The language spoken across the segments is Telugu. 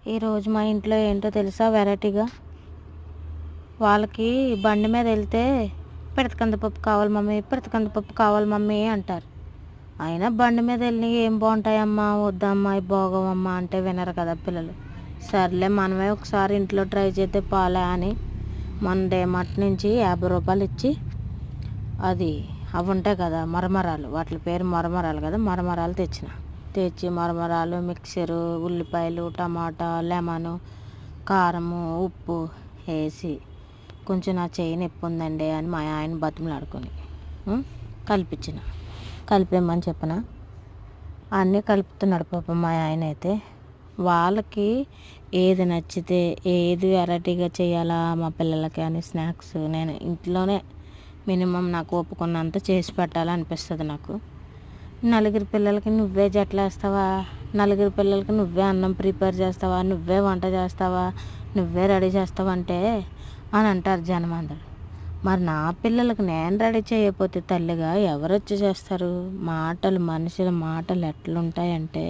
ఈరోజు మా ఇంట్లో ఏంటో తెలుసా వెరైటీగా వాళ్ళకి బండి మీద వెళ్తే పిడతకందిపప్పు కావాలి మమ్మీ పిడతకందిపప్పు కావాలి మమ్మీ అంటారు. అయినా బండి మీద వెళ్ళి ఏం బాగుంటాయమ్మా వద్దమ్మా ఇవి బాగోవమ్మా అంటే వినరు కదా పిల్లలు. సర్లే మనమే ఒకసారి ఇంట్లో ట్రై చేస్తే పాలే అని మన డేమట్ నుంచి 50 రూపాయలు ఇచ్చి అది అవి ఉంటాయి కదా మరమరాలు, వాటి పేరు మరమరాలు కదా, మరమరాలు తెచ్చి మరమరాలు మిక్సరు ఉల్లిపాయలు టమాటా లెమను కారము ఉప్పు వేసి కొంచెం నా చెయ్యి నొప్పి ఉందండి అని మా ఆయన బతిమలాడుకొని కలిపేమని చెప్పిన అన్నీ కలుపుతున్నాడు పాపం మా ఆయన అయితే. వాళ్ళకి ఏది నచ్చితే ఏది వెరైటీగా చేయాలా మా పిల్లలకి అని స్నాక్స్ నేను ఇంట్లోనే మినిమం నాకు ఒప్పుకున్నంత చేసి పెట్టాలనిపిస్తుంది నాకు. నలుగురు పిల్లలకి నువ్వే జట్లు వేస్తావా, నలుగురు పిల్లలకి నువ్వే అన్నం ప్రిపేర్ చేస్తావా, నువ్వే వంట చేస్తావా, నువ్వే రెడీ చేస్తావా అంటే అని అంటారు జనం అందరు. మరి నా పిల్లలకి నేను రెడీ చేయకపోతే తల్లిగా ఎవరు వచ్చి చేస్తారు? మనుషుల మాటలు ఎట్లుంటాయంటే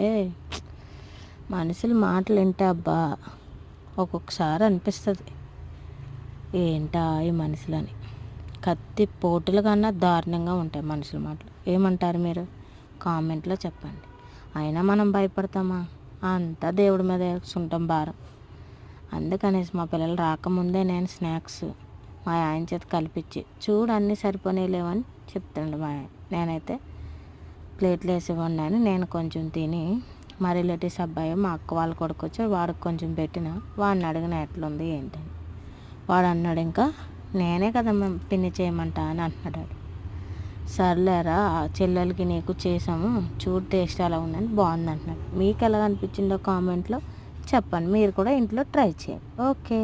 మనుషుల మాటలు వింటే అబ్బా ఒక్కొక్కసారి అనిపిస్తుంది ఏంటా ఈ మనుషులని. కత్తి పోటుల కన్నా దారుణంగా ఉంటాయి మనుషుల మాటలు. ఏమంటారు మీరు? కామెంట్లో చెప్పండి. అయినా మనం భయపడతామా? అంతా దేవుడి మీద వేసుకుంటాం భారం. అందుకనేసి మా పిల్లలు రాకముందే నేను స్నాక్స్ మా ఆయన చేత కలిపించి చూడు అన్నీ సరిపోనేలేవని చెప్తాడు మా ఆయన. నేనైతే ప్లేట్లు వేసి వండాను. నేను కొంచెం తిని మా రిలేటివ్స్ అబ్బాయి మా అక్క వాళ్ళ కొడుకు వచ్చి వాడికి కొంచెం పెట్టిన. వాడిని అడిగిన ఎట్లుంది ఏంటని. వాడు అన్నాడు ఇంకా నేనే కదా పిన్ని చేయమంటా అని అంటున్నాడు. సర్లేరా చెల్లెలకి నీకు చేసాము చూడు టేస్ట్ ఎలా ఉందని బాగుంది అంటున్నాడు. మీకు ఎలా అనిపించిందో కామెంట్లో చెప్పండి. మీరు కూడా ఇంట్లో ట్రై చేయండి. ఓకే.